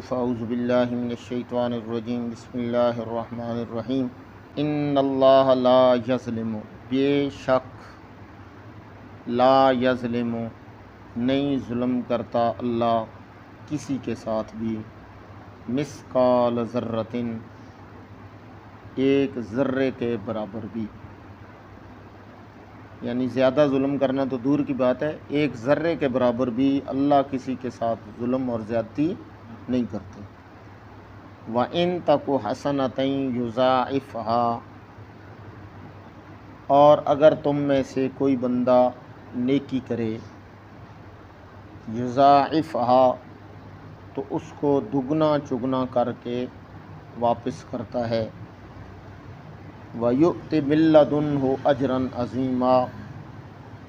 فاعوذ باللہ من الشیطان الرجیم بسم اللہ الرحمن الرحیم ان اللہ لا یظلم بے شک لا یظلم نہیں ظلم کرتا اللہ کسی کے ساتھ بھی مثقال ذرۃ ایک ذرے کے برابر بھی، یعنی زیادہ ظلم کرنا تو دور کی بات ہے، ایک ذرے کے برابر بھی اللہ کسی کے ساتھ ظلم اور زیادتی نہیں کرتے۔ وَإِن تَكُ حَسَنَةً يُضَاعِفْهَا، اور اگر تم میں سے کوئی بندہ نیکی کرے، یضاعفها تو اس کو دگنا چگنا کر کے واپس کرتا ہے، وَيُؤْتِ مِن لَّدُنْهُ أَجْرًا عَظِيمًا،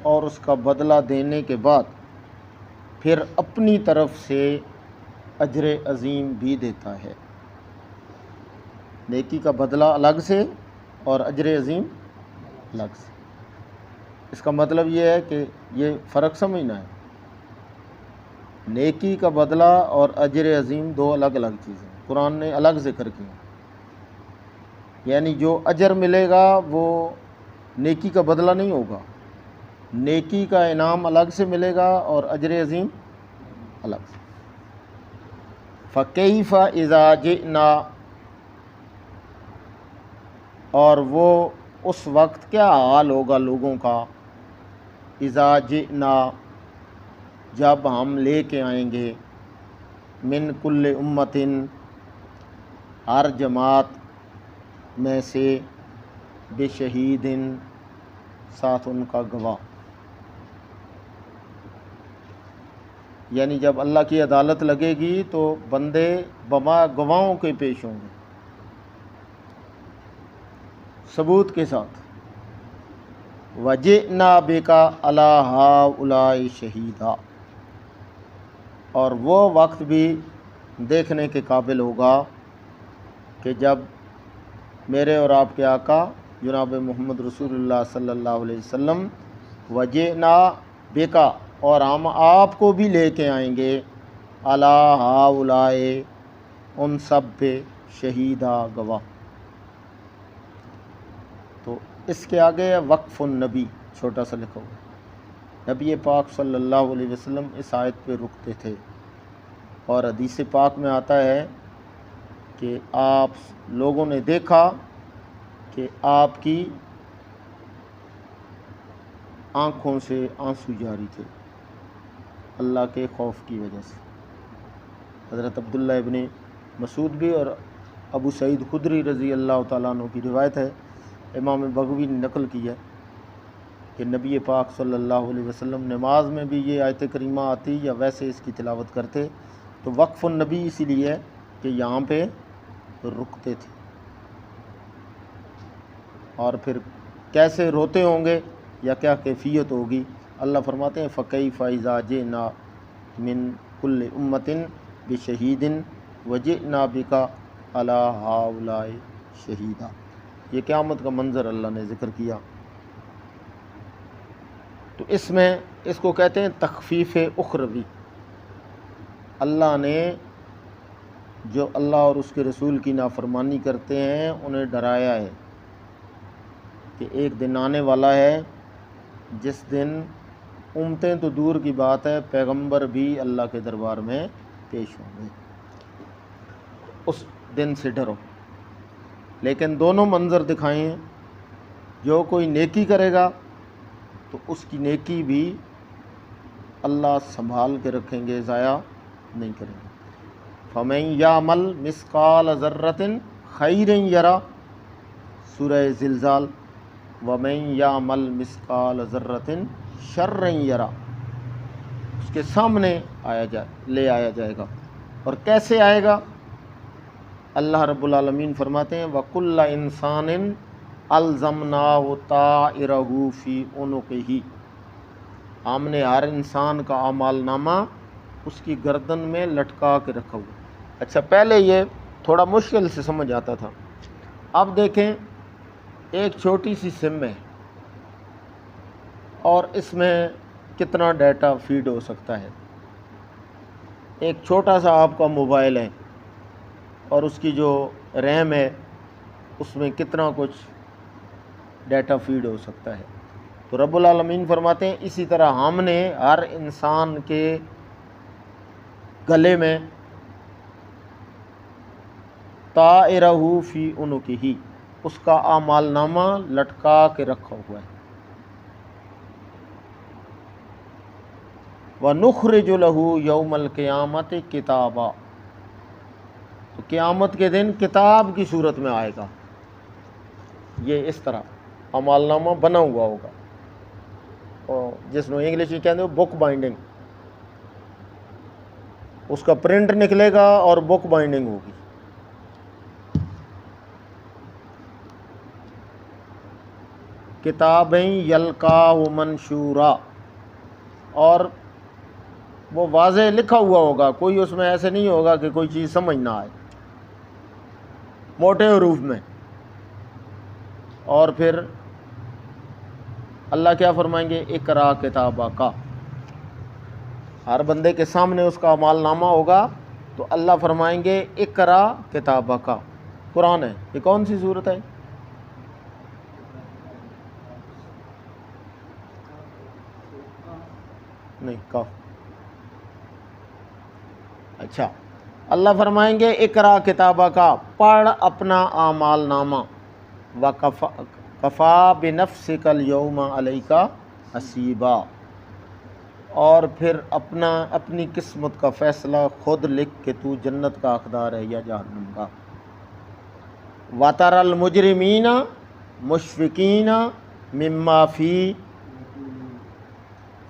اور اس کا بدلہ دینے کے بعد پھر اپنی طرف سے اجر عظیم بھی دیتا ہے۔ نیکی کا بدلہ الگ سے اور اجر عظیم الگ سے۔ اس کا مطلب یہ ہے کہ یہ فرق سمجھنا ہے، نیکی کا بدلہ اور اجر عظیم دو الگ الگ چیزیں قرآن نے الگ ذکر کی ہیں۔ یعنی جو اجر ملے گا وہ نیکی کا بدلہ نہیں ہوگا، نیکی کا انعام الگ سے ملے گا اور اجر عظیم الگ سے۔ فَكَيْفَ إِذَا جِئْنَا، اور وہ اس وقت کیا حال ہوگا لوگوں کا، اِذَا جِئْنَا جب ہم لے کے آئیں گے، مِن كُلِّ أُمَّةٍ ہر جماعت میں سے، بِشَہِیدٍ ساتھ ان کا گواہ، یعنی جب اللہ کی عدالت لگے گی تو بندے گواہوں کے پیش ہوں گے، ثبوت کے ساتھ۔ وَجِئْنَا بِكَ عَلَىٰ هَٰؤُلَاءِ شَہِیدًا، اور وہ وقت بھی دیکھنے کے قابل ہوگا کہ جب میرے اور آپ کے آقا جناب محمد رسول اللہ صلی اللہ علیہ وسلم وَجِئْنَا بِكَ، اور ہم آپ کو بھی لے کے آئیں گے، عَلَىٰ هَٰؤُلَاءِ ان سب پہ، شہیدہ گواہ۔ تو اس کے آگے ہے وقف النبی، چھوٹا سا لکھا ہوا، نبی پاک صلی اللہ علیہ وسلم اس آیت پہ رکتے تھے، اور حدیث پاک میں آتا ہے کہ آپ لوگوں نے دیکھا کہ آپ کی آنکھوں سے آنسو جاری تھے اللہ کے خوف کی وجہ سے۔ حضرت عبداللہ ابن مسعود بھی اور ابو سعید خدری رضی اللہ تعالیٰ عنہ کی روایت ہے، امام بغوی نے نقل کی ہے کہ نبی پاک صلی اللہ علیہ وسلم نماز میں بھی یہ آیت کریمہ آتی یا ویسے اس کی تلاوت کرتے تو وقف النبی اسی لیے ہے کہ یہاں پہ رکتے تھے، اور پھر کیسے روتے ہوں گے یا کیا کیفیت ہوگی، اللہ فرماتے ہیں فَكَيْفَ إِذَا جِئْنَا مِن كُلِّ أُمَّةٍ بِشَهِيدٍ وَجِئْنَا بِكَ عَلَىٰ هَٰؤُلَاءِ شَهِيدًا۔ یہ قیامت کا منظر اللہ نے ذکر کیا۔ تو اس میں اس کو کہتے ہیں تخفیف اخروی، اللہ نے جو اللہ اور اس کے رسول کی نافرمانی کرتے ہیں انہیں ڈرایا ہے کہ ایک دن آنے والا ہے جس دن امتیں تو دور کی بات ہے، پیغمبر بھی اللہ کے دربار میں پیش ہوں گے، اس دن سے ڈرو۔ لیکن دونوں منظر دکھائے ہیں، جو کوئی نیکی کرے گا تو اس کی نیکی بھی اللہ سنبھال کے رکھیں گے، ضائع نہیں کریں گے۔ فَمَن يَعْمَلْ مِثْقَالَ ذَرَّةٍ خَيْرًا يَرَهُ، سورہ زلزال، وَمَن يَعْمَلْ مِثْقَالَ ذَرَّةٍ شَرًّا يَرَهُ، اس کے سامنے لے آیا جائے گا۔ اور کیسے آئے گا؟ اللہ رب العالمین فرماتے ہیں وَكُلَّ إِنسَانٍ أَلْزَمْنَاهُ طَائِرَهُ فِي عُنُقِهِ، ہم نے ہر انسان کا اعمال نامہ اس کی گردن میں لٹکا کے رکھا ہوا۔ اچھا، پہلے یہ تھوڑا مشکل سے سمجھ آتا تھا، اب دیکھیں ایک چھوٹی سی سم ہے اور اس میں کتنا ڈیٹا فیڈ ہو سکتا ہے۔ ایک چھوٹا سا آپ کا موبائل ہے اور اس کی جو ریم ہے اس میں کتنا کچھ ڈیٹا فیڈ ہو سکتا ہے. تو رب العالمین فرماتے ہیں اسی طرح ہم نے ہر انسان کے گلے میں طائرہ فی عنقہ، اس کا اعمال نامہ لٹکا کے رکھا ہوا ہے. وَنُخْرِجُ لَهُ يَوْمَ الْقِيَامَةِ کتابا، تو قیامت کے دن کتاب کی صورت میں آئے گا. یہ اس طرح اعمال نامہ بنا ہوا ہوگا، اور جس میں انگلش میں کہتے ہیں بک بائنڈنگ، اس کا پرنٹ نکلے گا اور بک بائنڈنگ ہوگی. کتابیں یلقاہ منشورا، اور وہ واضح لکھا ہوا ہوگا، کوئی اس میں ایسے نہیں ہوگا کہ کوئی چیز سمجھ نہ آئے، موٹے حروف میں. اور پھر اللہ کیا فرمائیں گے؟ اقرا کتابہ کا، ہر بندے کے سامنے اس کا اعمال نامہ ہوگا تو اللہ فرمائیں گے اقرا کتابہ کا. قرآن ہے، یہ کون سی صورت ہے؟ نہیں، کاف. اچھا، اللہ فرمائیں گے اقرا کتابہ کا، پڑھ اپنا اعمال نامہ. وَكَفَى بِنَفْسِكَ الْيَوْمَ عَلَيْكَ حَسِيبًا، اور پھر اپنی قسمت کا فیصلہ خود لکھ کہ تو جنت کا حقدار ہے یا جہنم کا. وَتَرَى الْمُجْرِمِينَ مُشْفِقِينَ مِمَّا فِيهِ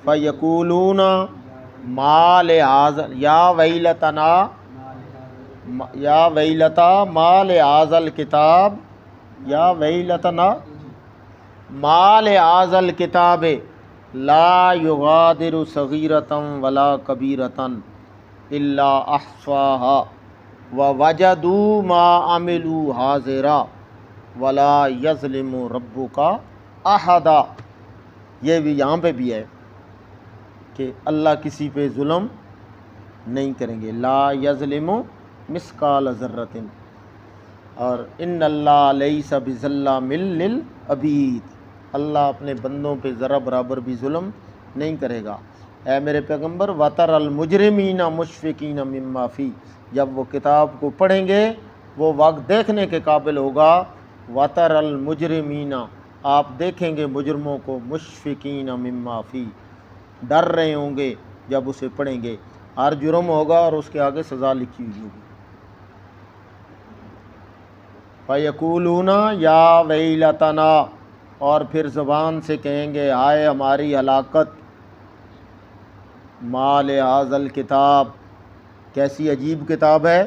فَيَقُولُونَ مَا لِهَٰذَا یا ویلتا ما لِهَٰذَا الْكِتَابِ یا ویلتنا ما لِهَٰذَا الْكِتَابِ لا یغادر صغیرۃ ولا کبیرۃ الا احصاها ووجدوا ما عملوا حاضرا ولا یظلم ربک احدا. یہ بھی یہاں پہ بھی ہے کہ اللہ کسی پہ ظلم نہیں کریں گے. لا یظلم مثقال ذرۃ، اور ان اللہ لیس بظلام للعبید، اللہ اپنے بندوں پہ ذرا برابر بھی ظلم نہیں کرے گا. اے میرے پیغمبر وَتَرَى الْمُجْرِمِينَ مُشْفِقِينَ مِمَّا فِيهِ، جب وہ کتاب کو پڑھیں گے وہ وقت دیکھنے کے قابل ہوگا. وَتَرَى الْمُجْرِمِينَ، آپ دیکھیں گے مجرموں کو، مُشْفِقِينَ مِمَّا فِيهِ، ڈر رہے ہوں گے جب اسے پڑھیں گے. ہر جرم ہوگا اور اس کے آگے سزا لکھی ہوئی ہوگی. فَيَقُولُونَ یا ویلتنا، اور پھر زبان سے کہیں گے ہائے ہماری ہلاکت. ما لِهَٰذَا الْكِتَاب، کیسی عجیب کتاب ہے.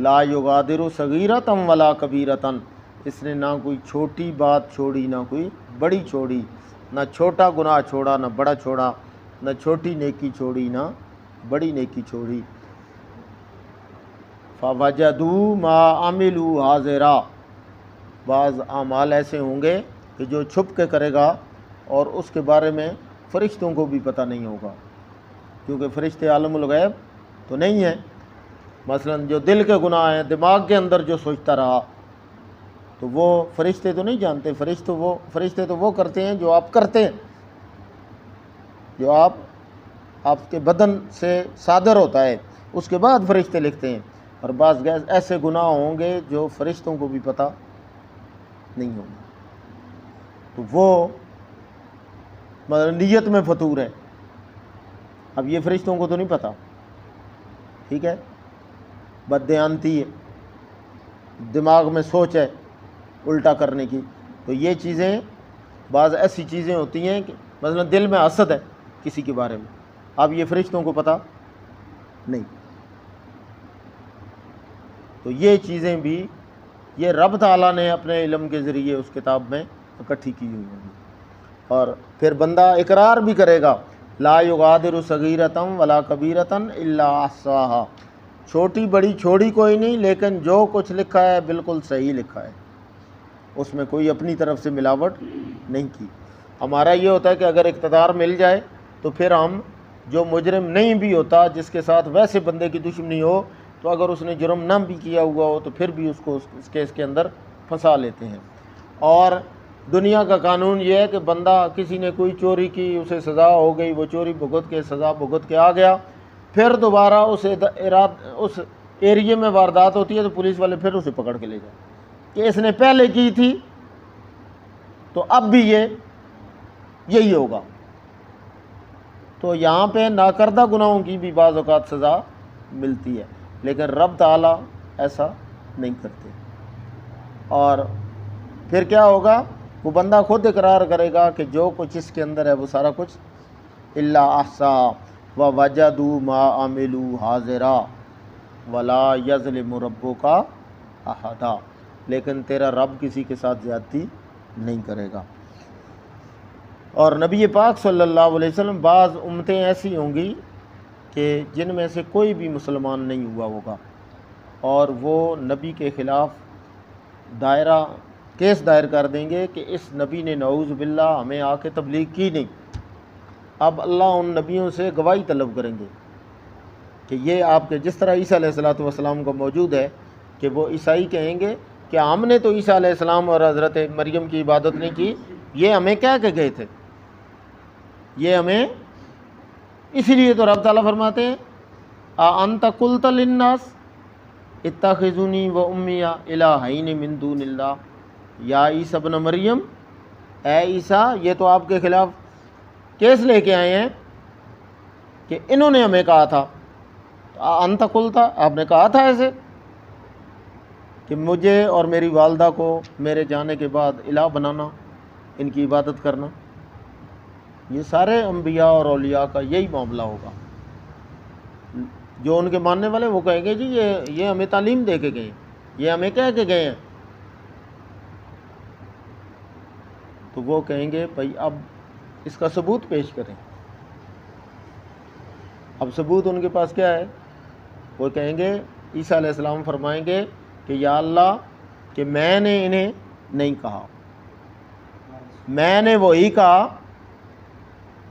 لا یغادر صغیرۃ ولا کبیرۃ، اس نے نہ کوئی چھوٹی بات چھوڑی نہ کوئی بڑی چھوڑی، نہ چھوٹا گناہ چھوڑا نہ بڑا چھوڑا، نہ چھوٹی نیکی چھوڑی نہ بڑی نیکی چھوڑی. فَوَجَدُوا مَا عَمِلُوا حَاضِرًا، بعض اعمال ایسے ہوں گے کہ جو چھپ کے کرے گا اور اس کے بارے میں فرشتوں کو بھی پتہ نہیں ہوگا، کیونکہ فرشتے عالم الغیب تو نہیں ہیں. مثلا جو دل کے گناہ ہیں، دماغ کے اندر جو سوچتا رہا، تو وہ فرشتے تو نہیں جانتے. فرشتے تو وہ کرتے ہیں جو آپ کرتے ہیں، جو آپ کے بدن سے صادر ہوتا ہے، اس کے بعد فرشتے لکھتے ہیں. اور بعض ایسے گناہ ہوں گے جو فرشتوں کو بھی پتہ نہیں ہوگا، تو وہ مطلب نیت میں فطور ہے. اب یہ فرشتوں کو تو نہیں پتہ، ٹھیک ہے، بددیانتی ہے، دماغ میں سوچ ہے الٹا کرنے کی. تو یہ چیزیں بعض ایسی چیزیں ہوتی ہیں کہ مثلا دل میں حسد ہے کسی کے بارے میں، اب یہ فرشتوں کو پتہ نہیں. تو یہ چیزیں بھی یہ رب تعالیٰ نے اپنے علم کے ذریعے اس کتاب میں اکٹھی کی ہوئی ہوگی. اور پھر بندہ اقرار بھی کرے گا لا یغادر صغیرۃ ولا کبیرۃ الا احصاها، چھوٹی بڑی چھوڑی کوئی نہیں، لیکن جو کچھ لکھا ہے بالکل صحیح لکھا ہے، اس میں کوئی اپنی طرف سے ملاوٹ نہیں کی. ہمارا یہ ہوتا ہے کہ اگر اقتدار مل جائے تو پھر ہم جو مجرم نہیں بھی ہوتا، جس کے ساتھ ویسے بندے کی دشمنی ہو، تو اگر اس نے جرم نہ بھی کیا ہوا ہو تو پھر بھی اس کو اس کیس کے اندر پھنسا لیتے ہیں۔ اور دنیا کا قانون یہ ہے کہ بندہ کسی نے کوئی چوری کی، اسے سزا ہو گئی، وہ چوری بھگت کے سزا بھگت کے آ گیا، پھر دوبارہ اس ایریے میں واردات ہوتی ہے تو پولیس والے پھر اسے پکڑ کے لے جائیں کہ اس نے پہلے کی تھی تو اب بھی یہی ہوگا۔ تو یہاں پہ ناکردہ گناہوں کی بھی بعض اوقات سزا ملتی ہے، لیکن رب تعالیٰ ایسا نہیں کرتے۔ اور پھر کیا ہوگا؟ وہ بندہ خود اقرار کرے گا کہ جو کچھ اس کے اندر ہے وہ سارا کچھ الا احصا ووجدوا ما عملوا حاضرا ولا یظلم ربک احدا، لیکن تیرا رب کسی کے ساتھ زیادتی نہیں کرے گا۔ اور نبی پاک صلی اللہ علیہ وسلم، بعض امتیں ایسی ہوں گی کہ جن میں سے کوئی بھی مسلمان نہیں ہوا ہوگا اور وہ نبی کے خلاف کیس دائر کر دیں گے کہ اس نبی نے نعوذ باللہ ہمیں آ کے تبلیغ کی نہیں۔ اب اللہ ان نبیوں سے گواہی طلب کریں گے کہ یہ آپ کے، جس طرح عیسیٰ علیہ السلام کو موجود ہے کہ وہ عیسائی کہیں گے کہ ہم نے تو عیسیٰ علیہ السلام اور حضرت مریم کی عبادت نہیں کی، یہ ہمیں کہہ کے گئے تھے، یہ ہمیں، اسی لیے تو رب تعالیٰ فرماتے ہیں اَأَنْتَ قُلْتَ لِلنَّاسِ اتخذونی و امی الہین من دون اللہ، یا عیسیٰ ابن مریم، اے عیسیٰ، یہ تو آپ کے خلاف کیس لے کے آئے ہیں کہ انہوں نے ہمیں کہا تھا، انت قلتا، آپ نے کہا تھا ایسے کہ مجھے اور میری والدہ کو میرے جانے کے بعد الہ بنانا، ان کی عبادت کرنا۔ یہ سارے انبیاء اور اولیاء کا یہی معاملہ ہوگا۔ جو ان کے ماننے والے وہ کہیں گے جی یہ ہمیں تعلیم دے کے گئے ہیں، یہ ہمیں کہہ کے گئے ہیں، تو وہ کہیں گے بھائی اب اس کا ثبوت پیش کریں۔ اب ثبوت ان کے پاس کیا ہے؟ وہ کہیں گے، عیسیٰ علیہ السلام فرمائیں گے کہ یا اللہ کہ میں نے انہیں نہیں کہا، میں نے وہی کہا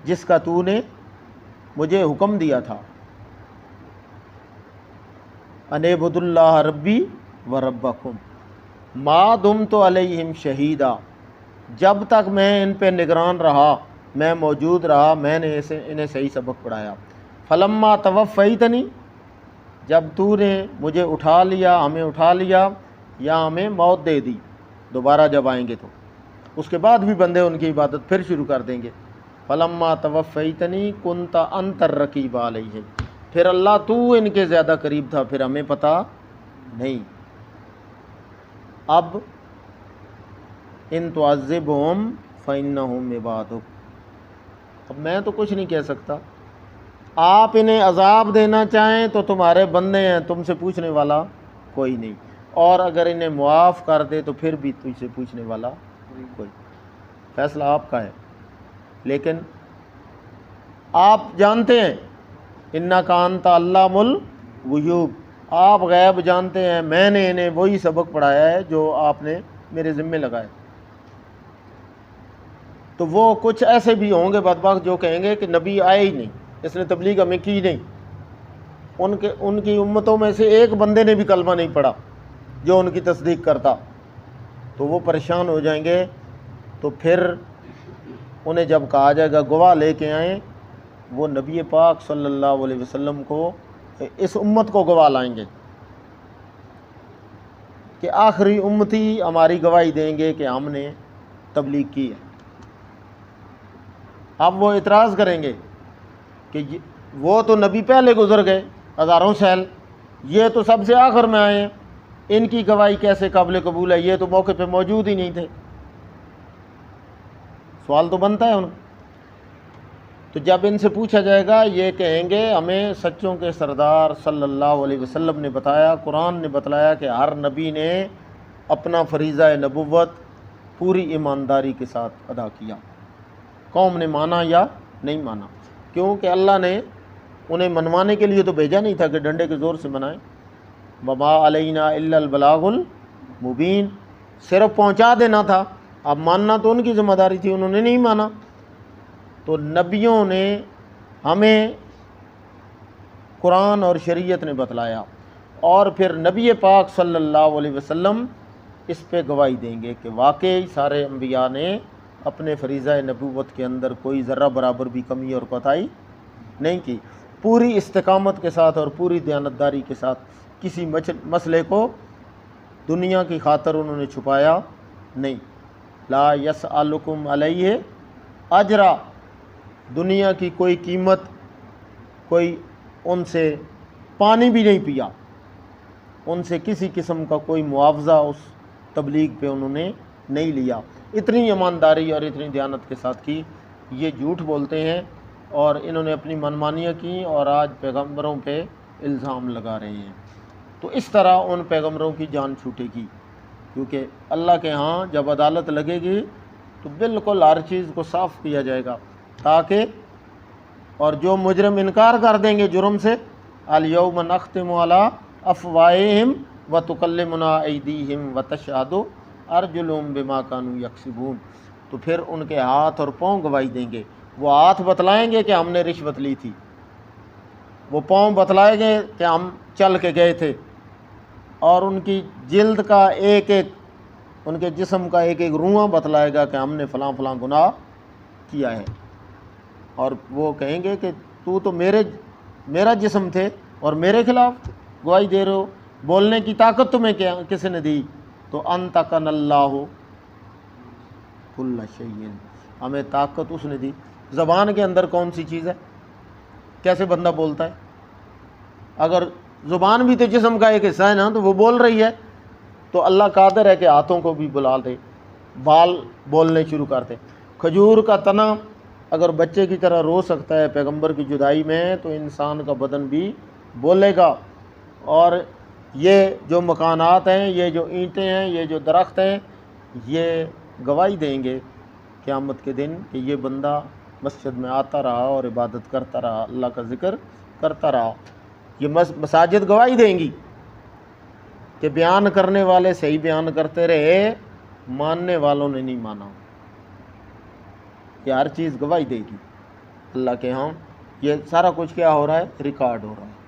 جس کا تو نے مجھے حکم دیا تھا، ان اعبدوا اللہ ربی و ربکم ما دمت علیہم شہیدا، جب تک میں ان پہ نگران رہا، میں موجود رہا، میں نے انہیں صحیح سبق پڑھایا۔ فلما توفیتنی، جب تو نے مجھے اٹھا لیا، ہمیں اٹھا لیا یا ہمیں موت دے دی، دوبارہ جب آئیں گے تو اس کے بعد بھی بندے ان کی عبادت پھر شروع کر دیں گے۔ فلما توفیتنی کنت انت الرقیب علیہم، پھر اللہ تو ان کے زیادہ قریب تھا، پھر ہمیں پتہ نہیں۔ اب ان تعذبہم فإنہم عبادک، اب میں تو کچھ نہیں کہہ سکتا، آپ انہیں عذاب دینا چاہیں تو تمہارے بندے ہیں، تم سے پوچھنے والا کوئی نہیں، اور اگر انہیں معاف کر دے تو پھر بھی تجھ سے پوچھنے والا کوئی، فیصلہ آپ کا ہے۔ لیکن آپ جانتے ہیں انک انت علام الغیوب، آپ غیب جانتے ہیں، میں نے انہیں وہی سبق پڑھایا ہے جو آپ نے میرے ذمے لگائے۔ تو وہ کچھ ایسے بھی ہوں گے بدبخت جو کہیں گے کہ نبی آئے ہی نہیں، اس نے تبلیغ ہمیں کی نہیں، ان کی امتوں میں سے ایک بندے نے بھی کلمہ نہیں پڑھا جو ان کی تصدیق کرتا، تو وہ پریشان ہو جائیں گے۔ تو پھر انہیں جب کہا جائے گا گواہ لے کے آئیں، وہ نبی پاک صلی اللہ علیہ وسلم کو، اس امت کو گواہ لائیں گے کہ آخری امتی ہماری گواہی دیں گے کہ ہم نے تبلیغ کی ہے۔ اب وہ اعتراض کریں گے کہ وہ تو نبی پہلے گزر گئے ہزاروں سال، یہ تو سب سے آخر میں آئے ہیں، ان کی گواہی کیسے قابل قبول ہے، یہ تو موقع پہ موجود ہی نہیں تھے۔ سوال تو بنتا ہے ان کا۔ تو جب ان سے پوچھا جائے گا یہ کہیں گے ہمیں سچوں کے سردار صلی اللہ علیہ وسلم نے بتایا، قرآن نے بتلایا کہ ہر نبی نے اپنا فریضہ نبوت پوری ایمانداری کے ساتھ ادا کیا، قوم نے مانا یا نہیں مانا، کیونکہ اللہ نے انہیں منوانے کے لیے تو بھیجا نہیں تھا کہ ڈنڈے کے زور سے منائیں۔ وما علینا الا البلاغ المبین، صرف پہنچا دینا تھا، اب ماننا تو ان کی ذمہ داری تھی، انہوں نے نہیں مانا۔ تو نبیوں نے ہمیں قرآن اور شریعت نے بتلایا، اور پھر نبی پاک صلی اللہ علیہ وسلم اس پہ گواہی دیں گے کہ واقعی سارے انبیاء نے اپنے فریضہ نبوت کے اندر کوئی ذرہ برابر بھی کمی اور کوتاہی نہیں کی، پوری استقامت کے ساتھ اور پوری دیانتداری کے ساتھ کسی مسئلے کو دنیا کی خاطر انہوں نے چھپایا نہیں۔ لا یسألکم علیہ اجرا، دنیا کی کوئی قیمت، کوئی ان سے پانی بھی نہیں پیا، ان سے کسی قسم کا کوئی معاوضہ اس تبلیغ پہ انہوں نے نہیں لیا۔ اتنی ایمانداری اور اتنی دیانت کے ساتھ کی۔ یہ جھوٹ بولتے ہیں اور انہوں نے اپنی منمانیاں کی اور آج پیغمبروں پہ الزام لگا رہے ہیں۔ تو اس طرح ان پیغمبروں کی جان چھوٹے گی، کیونکہ اللہ کے ہاں جب عدالت لگے گی تو بالکل ہر چیز کو صاف کیا جائے گا، تاکہ اور جو مجرم انکار کر دیں گے جرم سے، الیوم نختم علی افواہہم وتکلمنا ایدیہم وتشہد ارجلہم بما کانوا یکسبون، تو پھر ان کے ہاتھ اور پاؤں گواہی دیں گے۔ وہ ہاتھ بتلائیں گے کہ ہم نے رشوت لی تھی، وہ پاؤں بتلائیں گے کہ ہم چل کے گئے تھے، اور ان کی جلد کا ایک ایک، ان کے جسم کا ایک ایک روواں بتلائے گا کہ ہم نے فلاں فلاں گناہ کیا ہے۔ اور وہ کہیں گے کہ تو میرا جسم تھے اور میرے خلاف گواہی دے رہے ہو، بولنے کی طاقت تمہیں کس نے دی؟ تو انطقنا اللہ کل شیء، ہمیں طاقت اس نے دی۔ زبان کے اندر کون سی چیز ہے؟ کیسے بندہ بولتا ہے؟ اگر زبان بھی تو جسم کا ایک حصہ ہے نا، تو وہ بول رہی ہے، تو اللہ قادر ہے کہ ہاتھوں کو بھی بلا دے، بال بولنے شروع کر دے۔ کھجور کا تنا اگر بچے کی طرح رو سکتا ہے پیغمبر کی جدائی میں، تو انسان کا بدن بھی بولے گا۔ اور یہ جو مکانات ہیں، یہ جو اینٹیں ہیں، یہ جو درخت ہیں، یہ گواہی دیں گے قیامت کے دن کہ یہ بندہ مسجد میں آتا رہا اور عبادت کرتا رہا، اللہ کا ذکر کرتا رہا۔ یہ مساجد گواہی دیں گی کہ بیان کرنے والے صحیح بیان کرتے رہے، ماننے والوں نے نہیں مانا۔ یہ ہر چیز گواہی دے گی اللہ کے ہاں۔ یہ سارا کچھ کیا ہو رہا ہے؟ ریکارڈ ہو رہا ہے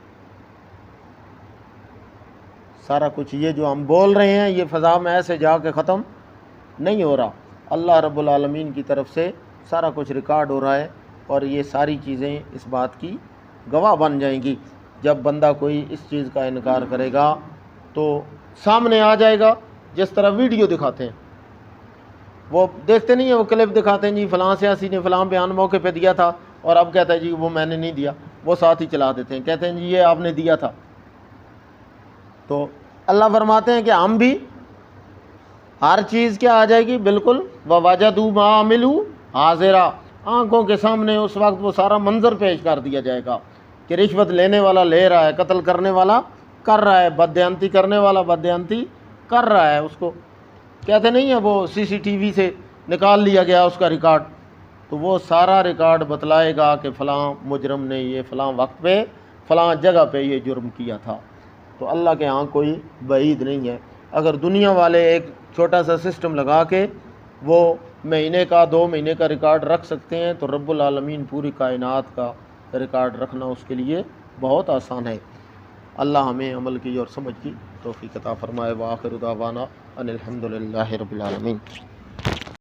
سارا کچھ۔ یہ جو ہم بول رہے ہیں یہ فضا میں ایسے جا کے ختم نہیں ہو رہا، اللہ رب العالمین کی طرف سے سارا کچھ ریکارڈ ہو رہا ہے، اور یہ ساری چیزیں اس بات کی گواہ بن جائیں گی۔ جب بندہ کوئی اس چیز کا انکار کرے گا تو سامنے آ جائے گا، جس طرح ویڈیو دکھاتے ہیں، وہ دیکھتے نہیں ہیں، وہ کلپ دکھاتے ہیں، جی فلاں سیاسی نے فلاں بیان موقع پہ دیا تھا، اور اب کہتا ہے جی وہ میں نے نہیں دیا، وہ ساتھ ہی چلا دیتے ہیں، کہتے ہیں جی یہ آپ نے دیا تھا۔ تو اللہ فرماتے ہیں کہ ہم بھی ہر چیز کیا آ جائے گی بالکل، وَوَجَدُوا مَا عَمِلُوا حاضرا، آنکھوں کے سامنے اس وقت وہ سارا منظر پیش کر دیا جائے گا کہ رشوت لینے والا لے رہا ہے، قتل کرنے والا کر رہا ہے، بددیانتی کرنے والا بددیانتی کر رہا ہے۔ اس کو کہتے نہیں ہیں وہ سی سی ٹی وی سے نکال لیا گیا اس کا ریکارڈ، تو وہ سارا ریکارڈ بتلائے گا کہ فلاں مجرم نے یہ فلاں وقت پہ فلاں جگہ پہ یہ جرم کیا تھا۔ تو اللہ کے ہاں کوئی بعید نہیں ہے۔ اگر دنیا والے ایک چھوٹا سا سسٹم لگا کے وہ مہینے کا 2 مہینے کا ریکارڈ رکھ سکتے ہیں، تو رب العالمین پوری کائنات کا ریکارڈ رکھنا اس کے لیے بہت آسان ہے۔ اللہ ہمیں عمل کی اور سمجھ کی توفیق عطا فرمائے۔ وآخر دعوانا ان الحمد للہ رب العالمین۔